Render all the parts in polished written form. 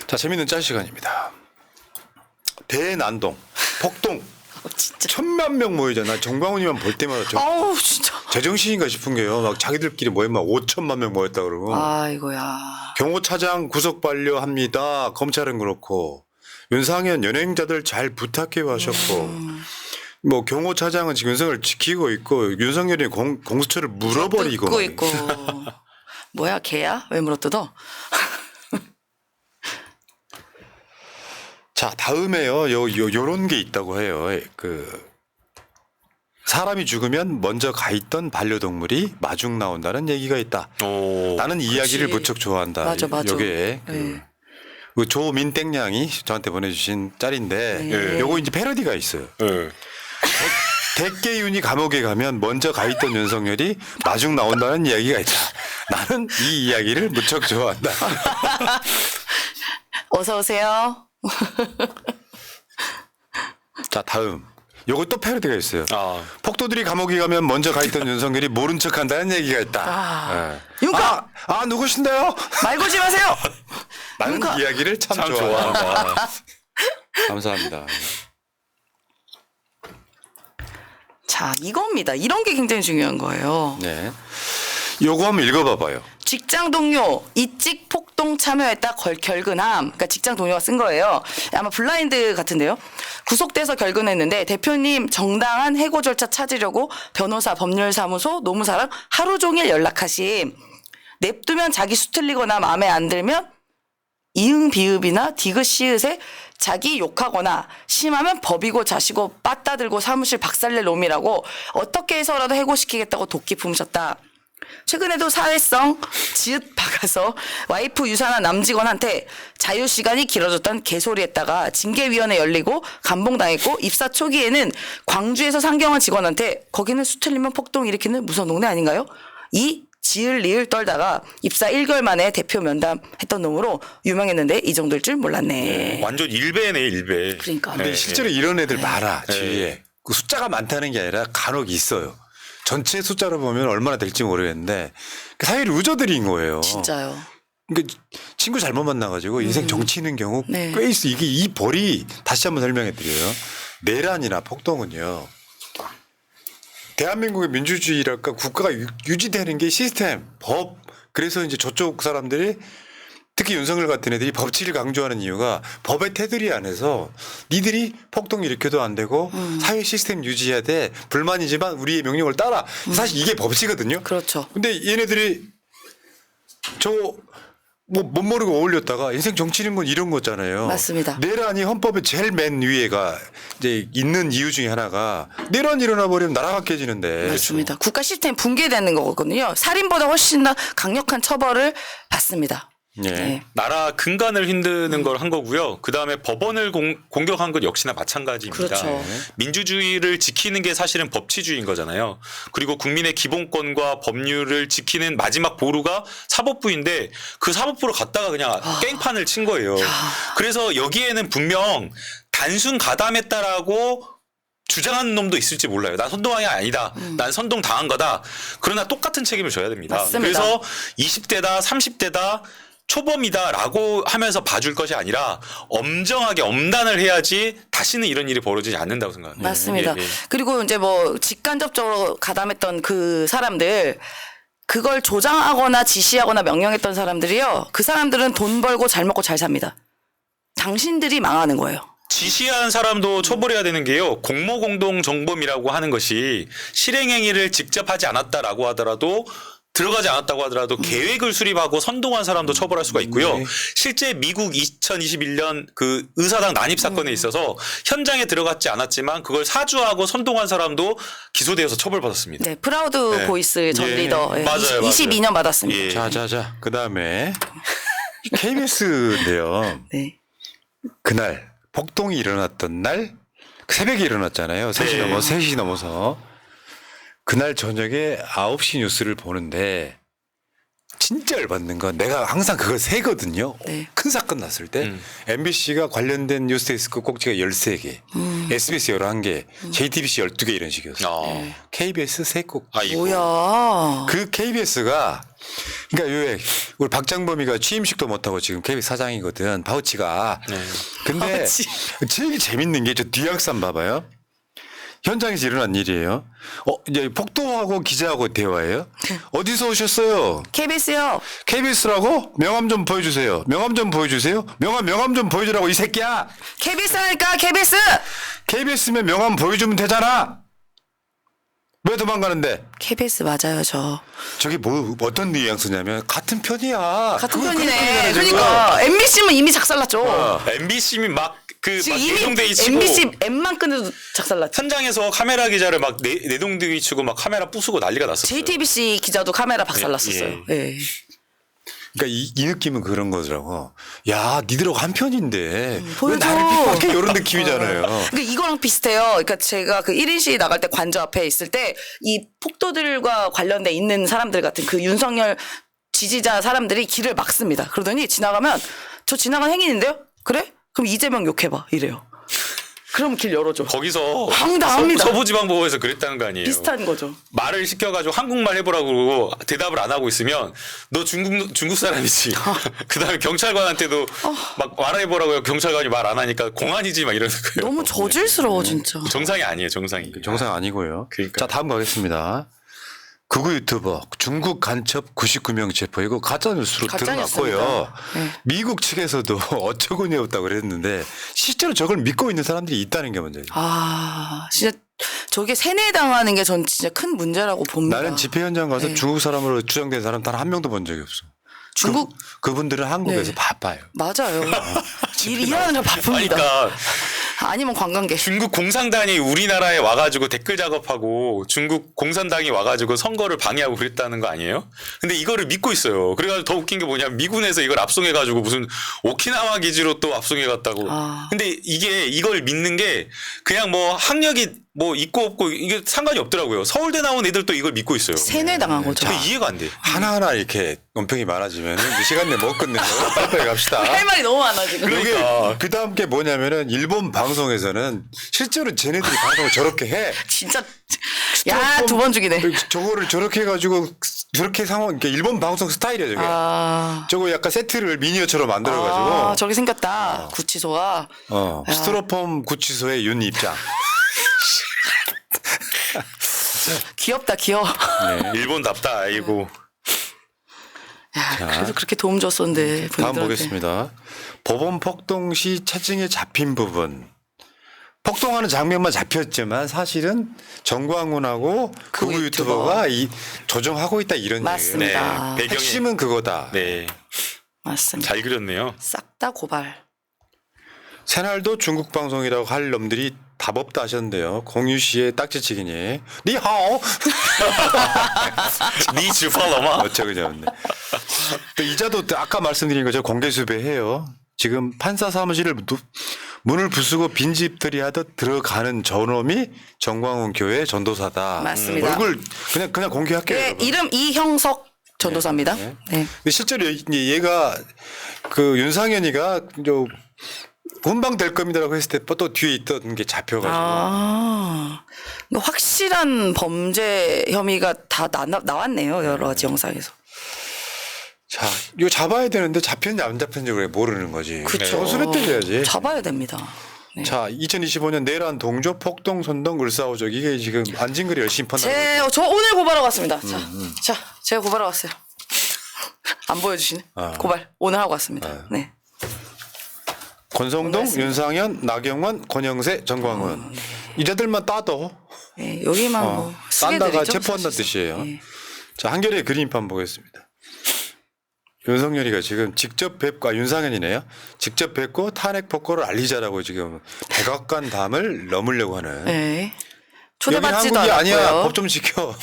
자, 재밌는 짤 시간입니다. 대난동, 폭동. 진짜. 1000만 명 모이잖아. 정광훈이만 볼 때마다 아우 진짜. 제정신인가 싶은 게요. 막 자기들끼리 모이면 5천만 명 모였다 그러고. 아이고야. 경호차장 구속 반려합니다. 검찰은 그렇고 윤상현 연행자들 잘 부탁해요 하셨고 뭐 경호차장은 지금 윤석열 지키고 있고 윤석열이 공수처를 물어버리고 뜯고 있고. 뭐야 개야? 왜 물어뜯어? 자, 다음에요. 요런 게 있다고 해요. 그 사람이 죽으면 먼저 가 있던 반려동물이 마중 나온다는 얘기가 있다. 오. 나는 이 이야기를 그치. 무척 좋아한다. 맞아. 요게 네. 그 조민땡냥이 저한테 보내주신 짤인데 네. 요거 이제 패러디가 있어요. 네. 대깨윤이 감옥에 가면 먼저 가 있던 윤석열이 마중 나온다는 이야기가 있다. 나는 이 이야기를 무척 좋아한다. 어서 오세요. 자, 다음. 요거 또 패러디가 있어요. 아. 폭도들이 감옥에 가면 먼저 가 있던 윤석열이 모른 척한다는 얘기가 있다. 예. 윤카! 누구신데요? 말 걸지 마세요. 나는 윤카! 이야기를 참 참 좋아한다. 좋아한다. 감사합니다. 자 이겁니다. 이런 게 굉장히 중요한 거예요. 네. 요거 한번 읽어봐봐요. 직장 동료 이직 폭동 참여했다 결근함. 그러니까 직장 동료가 쓴 거예요. 아마 블라인드 같은데요. 구속돼서 결근했는데 대표님 정당한 해고 절차 찾으려고 변호사, 법률사무소, 노무사랑 하루 종일 연락하심. 냅두면 자기 수틀리거나 마음에 안 들면 이응 비읍이나 디귿 시읒에 자기 욕하거나 심하면 법이고 자시고 빠따 들고 사무실 박살낼 놈이라고 어떻게 해서라도 해고시키겠다고 도끼 품으셨다. 최근에도 사회성 지읒 박아서 와이프 유산한 남직원한테 자유시간이 길어졌던 개소리했다가 징계위원회 열리고 감봉당했고 입사 초기에는 광주에서 상경한 직원한테 거기는 수틀리면 폭동 일으키는 무서운 동네 아닌가요? 이 지을 리을 떨다가 입사 1개월 만에 대표 면담했던 놈으로 유명했는데 이 정도일 줄 몰랐네. 완전 일배네 일배. 그러니까. 근데 네. 실제로 이런 애들 많아, 네. 주위에. 그 숫자가 많다는 게 아니라 간혹 있어요. 전체 숫자로 보면 얼마나 될지 모르겠는데 그 사회 루저들인 거예요. 진짜요. 그러니까 친구 잘못 만나가지고 인생 정치는 경우 네. 꽤 있어. 이게 이 벌이 다시 한번 설명해 드려요. 내란이나 폭동은요. 대한민국의 민주주의랄까 국가가 유지되는 게 시스템, 법. 그래서 이제 저쪽 사람들이 특히 윤석열 같은 애들이 법치를 강조하는 이유가 법의 테두리 안에서 니들이 폭동 일으켜도 안 되고 사회 시스템 유지해야 돼. 불만이지만 우리의 명령을 따라. 사실 이게 법치거든요. 그렇죠. 근데 얘네들이 못 모르고 어울렸다가 인생 정치는 건 이런 거잖아요. 맞습니다. 내란이 헌법의 제일 맨 위에가 이제 있는 이유 중에 하나가 내란 일어나 버리면 나라가 깨지는데. 맞습니다. 국가 시스템 붕괴되는 거거든요. 살인보다 훨씬 더 강력한 처벌을 받습니다. 예. 네. 나라 근간을 흔드는 걸 한 거고요. 그 다음에 법원을 공격한 건 역시나 마찬가지입니다. 그렇죠. 민주주의를 지키는 게 사실은 법치주의인 거잖아요. 그리고 국민의 기본권과 법률을 지키는 마지막 보루가 사법부인데 그 사법부로 갔다가 그냥 깽판을 친 거예요. 그래서 여기에는 분명 단순 가담했다라고 주장하는 놈도 있을지 몰라요. 난 선동왕이 아니다. 난 선동 당한 거다. 그러나 똑같은 책임을 져야 됩니다. 맞습니다. 그래서 20대다 30대다 초범이다라고 하면서 봐줄 것이 아니라 엄정하게 엄단을 해야지 다시는 이런 일이 벌어지지 않는다고 생각합니다. 맞습니다. 예, 예. 그리고 이제 뭐 직간접적으로 가담했던 그 사람들 그걸 조장하거나 지시하거나 명령했던 사람들이요. 그 사람들은 돈 벌고 잘 먹고 잘 삽니다. 당신들이 망하는 거예요. 지시한 사람도 처벌해야 되는 게요. 공모공동정범이라고 하는 것이 실행행위를 직접 하지 않았다라고 하더라도 들어가지 않았다고 하더라도 계획을 수립하고 선동한 사람도 처벌할 수가 있고요. 네. 실제 미국 2021년 그 의사당 난입 사건에 있어서 현장에 들어갔지 않았지만 그걸 사주하고 선동한 사람도 기소되어서 처벌받았습니다. 네, 프라우드 네. 보이스 전 예. 리더 맞아요, 맞아요. 22년 받았습니다. 예. 자. 그 다음에 KBS인데요. 네. 그날 폭동이 일어났던 날 새벽에 일어났잖아요. 3시 네. 넘어 3시 넘어서 그날 저녁에 9시 뉴스를 보는데 진짜 열받는 건 내가 항상 그걸 세거든요. 네. 큰 사건 났을 때 MBC가 관련된 뉴스데스크 꼭지가 13개, SBS 11개, JTBC 12개 이런 식이었어요. KBS 3꼭. 아이고. 뭐야. 그 KBS가 그러니까 왜 우리 박장범이가 취임식도 못하고 지금 KBS 사장이거든. 바우치가. 네. 근데 바우치. 제일 재밌는 게 저 뒤학산 봐봐요. 현장에서 일어난 일이에요. 이제 폭도하고 기자하고 대화예요. 어디서 오셨어요? KBS요. KBS라고? 명함 좀 보여주세요. 명함 좀 보여주세요. 명함 좀 보여주라고 이 새끼야. KBS라니까 KBS. KBS면 명함 보여주면 되잖아. 왜 도망가는데? KBS 맞아요 저. 저게 뭐 어떤 뉘앙스냐면 같은 편이야. 같은 그거 편이네. 그렇게 얘기하잖아, 그러니까 MBC면 이미 작살났죠. MBC면 막그 지금 내동댕이 치고 MBC M만 끊어도 작살났죠. 현장에서 카메라 기자를 막 내동댕이 치고 막 카메라 부수고 난리가 났었어요. JTBC 기자도 카메라 박살났었어요. 예. 그러니까 이 느낌은 그런 거더라고. 야, 니들하고 한 편인데 왜 보여줘. 나를 핍박해? 이런 느낌이잖아요. 그러니까 이거랑 비슷해요. 그러니까 제가 그 1인 시위 나갈 때 관저 앞에 있을 때 이 폭도들과 관련돼 있는 사람들 같은 그 윤석열 지지자 사람들이 길을 막습니다. 그러더니 지나가면 저 지나간 행인인데요? 그래? 그럼 이재명 욕해봐 이래요. 그럼 길 열어줘. 거기서 황당합니다. 서부지방법원에서 그랬다는 거 아니에요. 비슷한 거죠. 말을 시켜가지고 한국말 해보라고 그러고 대답을 안 하고 있으면 너 중국 사람이지. 그다음에 경찰관한테도 막 말해보라고 경찰관이 말 안 하니까 공안이지 막 이러는 거예요. 너무 저질스러워 진짜. 정상이 아니에요, 정상이. 정상 아니고요. 그러니까요. 자, 다음 가겠습니다. 극우 유튜버 중국 간첩 99명 체포 이거 가짜뉴스로 가짜뉴스입니다. 드러났고요. 네. 미국 측에서도 어처구니 없다고 그랬는데 실제로 저걸 믿고 있는 사람들이 있다는 게 문제죠. 아 진짜 저게 세뇌당하는 게 전 진짜 큰 문제라고 봅니다. 나는 집회 현장 가서 네. 중국 사람으로 추정된 사람 단 한 명도 본 적이 없어. 중국 그분들은 한국에서 네. 바빠요. 맞아요. 일하느라 바쁩니다. 그러니까 아니면 관광객. 중국 공산당이 우리나라에 와가지고 댓글 작업하고 중국 공산당이 와가지고 선거를 방해하고 그랬다는 거 아니에요? 근데 이거를 믿고 있어요. 그래가지고 더 웃긴 게 뭐냐면 미군에서 이걸 압송해가지고 무슨 오키나와 기지로 또 압송해갔다고. 아. 근데 이걸 믿는 게 그냥 뭐 학력이 뭐 있고 없고 이게 상관이 없더라고요. 서울대 나온 애들도 이걸 믿고 있어요. 세뇌당한 거죠. 근데 이해가 안 돼. 하나하나 이렇게 논평이 많아지면 이 시간 내에 못 끝내요. 빨리빨리 갑시다. 할 말이 너무 많아 지금. 그러니까. 그 다음 게 뭐냐면은 일본 방송에서는 실제로 쟤네들이 방송을 저렇게 해. 진짜 야 두 번 죽이네. 저거를 저렇게 해가지고 저렇게 상황, 그러니까 일본 방송 스타일이야 저게. 아, 저거 약간 세트를 미니어처럼 만들어가지고. 아 저렇게 생겼다. 구치소가. 야. 스티로폼 구치소의 윤 입장. 귀엽다 귀여워. 일본답다 아이고. 야, 그래도 그렇게 도움 줬었는데. 다음 본인들한테. 보겠습니다. 법원 폭동 시 차증에 잡힌 부분. 폭동하는 장면만 잡혔지만 사실은 정광훈하고 그 극우 유튜버가 이 조정하고 있다 이런 맞습니다. 얘기예요. 네, 배경이 핵심은 그거다. 네, 맞습니다. 잘 그렸네요. 싹 다 고발. 새날도 중국 방송이라고 할 놈들이 답 없다 하셨는데요. 공유 씨의 딱지치기니 니하오 니 주팔로마. 어쩌그저는데. 또 이자도 아까 말씀드린 것처럼 공개 수배해요. 지금 판사 사무실을 문을 부수고 빈집들이 하듯 들어가는 저놈이 정광훈 교회 전도사다. 맞습니다. 얼굴 그냥 공개할게요. 네, 여러분. 이름 이형석 전도사입니다. 네. 네. 근데 실제로 얘가 그 윤상현이가 저 훈방 될 겁니다라고 했을 때 또 뒤에 있던 게 잡혀가지고. 아, 확실한 범죄 혐의가 다 나왔네요. 여러 가지 영상에서. 자, 이거 잡아야 되는데 잡혔는지 안 잡혔는지 그래 모르는 거지. 그쵸. 소리 때려야지. 잡아야 됩니다. 네. 자, 2025년 내란 동조 폭동 선동 을사오적 이게 지금 안진글이 열심히 판단하고 저 오늘 고발하고 왔습니다. 자, 제가 고발하고 왔어요. 안 보여주시네. 고발 오늘 하고 왔습니다. 네. 권성동, 고맙습니다. 윤상현, 나경원, 권영세, 정광훈 이자들만 따도 네, 여기만 뭐 딴다가 쓰게들이죠, 체포한다는 사실. 뜻이에요. 네. 자, 한겨레 그림판 보겠습니다. 윤석열이가 지금 직접 뵙고 윤상현이네요. 직접 뵙고 탄핵 폭거를 알리자라고 지금 백악관 담을 넘으려고 하는. 네. 여기 초대받지도 한국이 아니야. 않았고요. 법 좀 지켜.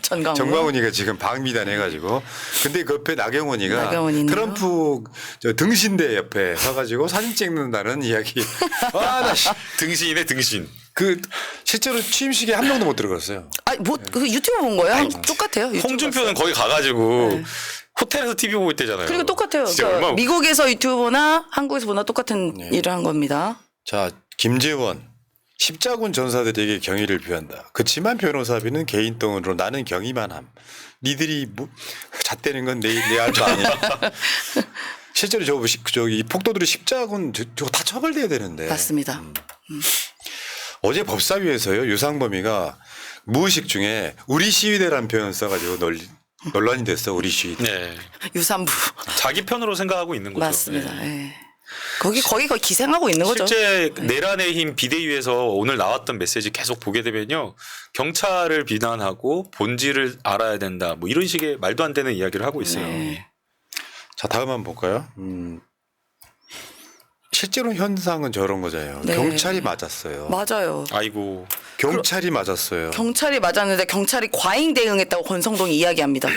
전광훈. 정광훈이가 지금 방미단 해가지고. 근데 그 옆에 나경원이가 나경원이 있네요. 트럼프 저 등신대 옆에 서가지고 사진 찍는다는 이야기. 아, 나 씨. 등신이네 등신. 그 실제로 취임식에 한 명도 못 들어갔어요. 아, 뭐 그 유튜브 본 거예요? 똑같아요. 유튜브 홍준표는 거기 가가지고 호텔에서 TV 보고 있대잖아요. 그리고 똑같아요. 진짜 그러니까 얼마나 미국에서 유튜브나 한국에서 보나 똑같은 일을 한 겁니다. 자, 김재원. 십자군 전사들에게 경의를 표한다. 그치만 변호사비는 개인 돈으로 나는 경의만 함. 니들이 뭐 잣대는 건 내 알 바 아니야. 실제로 저기 폭도들이 십자군 저거 다 처벌돼야 되는데. 맞습니다. 어제 법사위에서요 유상범이가 무의식 중에 우리 시위대라는 표현 써가지고 논란이 됐어. 우리 시위대. 네. 유산부. 자기 편으로 생각하고 있는 거죠. 맞습니다. 네. 예. 거의 기생하고 있는 거죠. 실제 내란의 힘 비대위에서 오늘 나왔던 메시지 계속 보게 되면요. 경찰을 비난하고 본질을 알아야 된다. 뭐 이런 식의 말도 안 되는 이야기를 하고 있어요. 네. 자 다음 한번 볼까요? 실제로 현상은 저런 거잖아요. 네. 경찰이 맞았어요. 맞아요. 아이고. 경찰이 맞았어요. 경찰이 맞았는데 경찰이 과잉 대응했다고 권성동이 이야기합니다.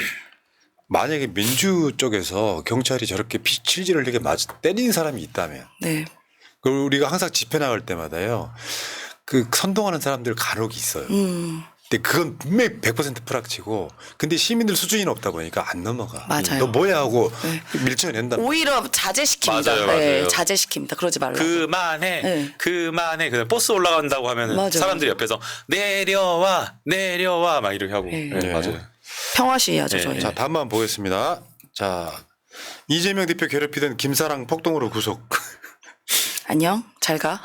만약에 민주 쪽에서 경찰이 저렇게 칠질을 이렇게 때리는 사람이 있다면, 네. 그리고 우리가 항상 집회 나갈 때마다요, 그 선동하는 사람들 간혹 있어요. 근데 그건 분명히 100% 프락치고, 근데 시민들 수준이 높다 보니까 안 넘어가. 맞아요. 너 뭐야 하고 밀쳐낸다. 오히려 자제시킵니다. 맞아요, 네, 맞아요. 자제시킵니다. 그러지 말라고. 그만해. 네. 그만해. 그냥 버스 올라간다고 하면 맞아요. 사람들이 옆에서 내려와 막 이렇게 하고. 네. 네, 맞아요. 평화 시위하죠, 네. 저희. 자, 다음 번 보겠습니다. 자, 이재명 대표 괴롭히던 김사랑 폭동으로 구속. 안녕, 잘 가.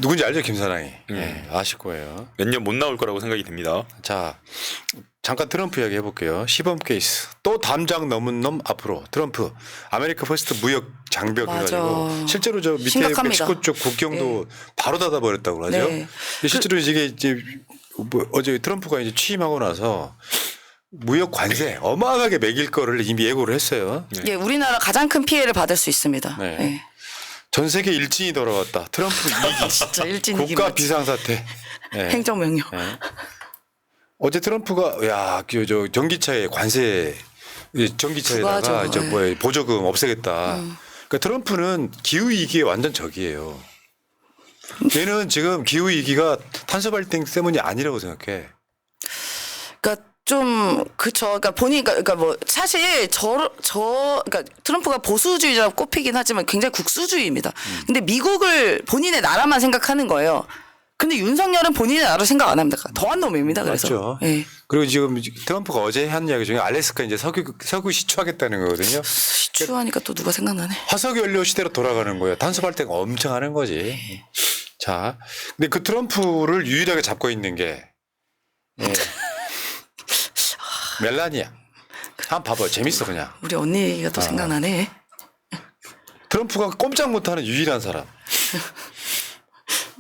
누군지 알죠, 김사랑이? 예, 아실 거예요. 몇 년 못 나올 거라고 생각이 듭니다. 자, 잠깐 트럼프 이야기 해볼게요. 시범 케이스. 또 담장 넘은 놈 앞으로. 트럼프. 아메리카 퍼스트 무역 장벽 맞아. 해가지고 실제로 저 밑에 심각합니다. 멕시코 쪽 국경도 바로 닫아버렸다고 하죠. 네. 근데 실제로 이게 이제 뭐 어제 트럼프가 이제 취임하고 나서 무역 관세 어마어마하게 매길 거를 이미 예고를 했어요. 예, 우리나라 가장 큰 피해를 받을 수 있습니다. 네. 네. 전 세계 일진이 돌아왔다. 트럼프 이기. 진짜 일진 국가 비상사태. 네. 행정명령. 네. 어제 트럼프가 저 전기차에 관세 전기차에다가 부과하죠. 저 네. 뭐야 보조금 없애겠다. 그러니까 트럼프는 기후 위기에 완전 적이에요. 얘는 지금 기후 위기가 탄소 발생 때문이 아니라고 생각해. 그러니까 좀 그쵸. 그러니까 본인 그러니까 뭐 사실 그러니까 트럼프가 보수주의자로 꼽히긴 하지만 굉장히 국수주의입니다. 근데 미국을 본인의 나라만 생각하는 거예요. 근데 윤석열은 본인의 나라를 생각 안 합니다. 더한 놈입니다. 그래서. 맞죠. 예. 그리고 지금 트럼프가 어제 한 이야기 중에 알래스카 이제 석유 시추하겠다는 거거든요. 시추하니까 또 누가 생각나네. 화석 연료 시대로 돌아가는 거예요. 탄소 발생 엄청 하는 거지. 자, 근데 그 트럼프를 유일하게 잡고 있는 게 멜라니아. 한번 봐봐요. 재밌어 그냥. 우리 언니 얘기가 또 생각나네. 트럼프가 꼼짝 못하는 유일한 사람.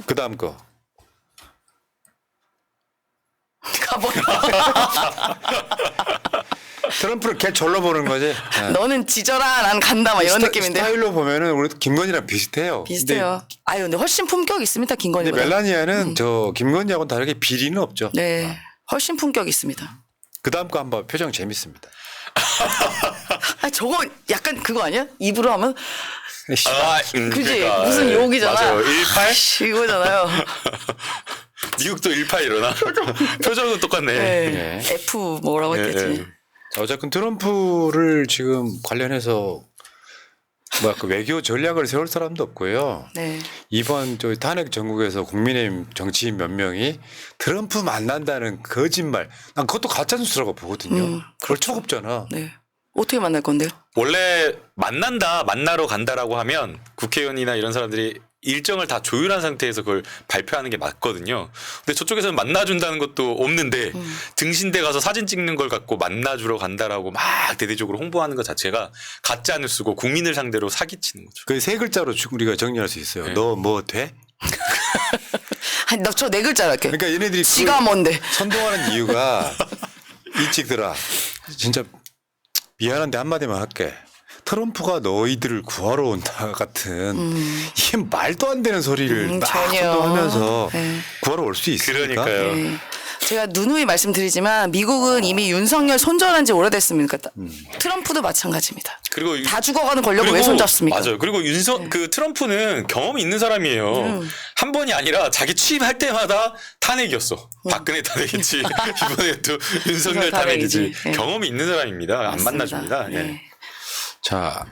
그 다음 거. 가버려. 트럼프를 걔 절로 보는 거지. 너는 지져라, 난 간다, 막 이런 느낌인데. 스타일로 보면은 우리 김건희랑 비슷해요. 비슷해요. 아유, 근데 훨씬 품격 있습니다, 근데 김건희보다. 멜라니아는 저 김건희하고는 다르게 비리는 없죠. 네, 훨씬 품격 있습니다. 그 다음 거 한번 표정 재밌습니다. 아, 저거 약간 그거 아니야? 입으로 하면 그지? 그러니까, 무슨 욕이잖아. 맞아요. 18? 이거잖아요. 미국도 18 일어나. 표정은 똑같네. 네. 네. F 뭐라고 네, 했겠지. 네. 자, 어쨌든 트럼프를 지금 관련해서 그 외교 전략을 세울 사람도 없고요. 네. 이번 저 탄핵 전국에서 국민의힘 정치인 몇 명이 트럼프 만난다는 거짓말. 난 그것도 가짜 뉴스라고 보거든요. 그걸 초급잖아. 네. 어떻게 만날 건데요? 원래 만나러 간다라고 하면 국회의원이나 이런 사람들이 일정을 다 조율한 상태에서 그걸 발표하는 게 맞거든요. 근데 저쪽에서는 만나준다는 것도 없는데 등신대 가서 사진 찍는 걸 갖고 만나주러 간다라고 막 대대적으로 홍보하는 것 자체가 가짜 뉴스고 국민을 상대로 사기치는 거죠. 그 세 글자로 우리가 정리할 수 있어요. 네. 너 뭐 돼? 아니, 나 저 네 글자 할게. 그러니까 얘네들이 지가 뭔데? 선동하는 이유가 이 찍더라. 진짜 미안한데 한마디만 할게. 트럼프가 너희들을 구하러 온다 같은 이게 말도 안 되는 소리를 막 전혀. 선동하면서 네. 구하러 올 수 있으니까. 그러니까요. 네. 제가 누누이 말씀드리지만 미국은 이미 윤석열 손절한 지 오래됐습니까? 트럼프도 마찬가지입니다. 그리고 다 죽어가는 권력을 왜 손잡습니까? 맞아요. 그리고 그 트럼프는 경험이 있는 사람이에요. 한 번이 아니라 자기 취임할 때마다 탄핵이었어. 박근혜 탄핵이지. 이번에 또 윤석열 탄핵이지. 탄핵이지. 네. 경험이 있는 사람입니다. 안 맞습니다. 만나줍니다. 네. 네. 자,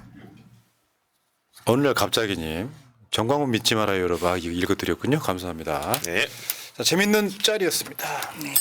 오늘 갑자기님 정광훈 믿지 말아요 여러분 읽어드렸군요. 감사합니다. 네. 자, 재밌는 짤이었습니다. 네.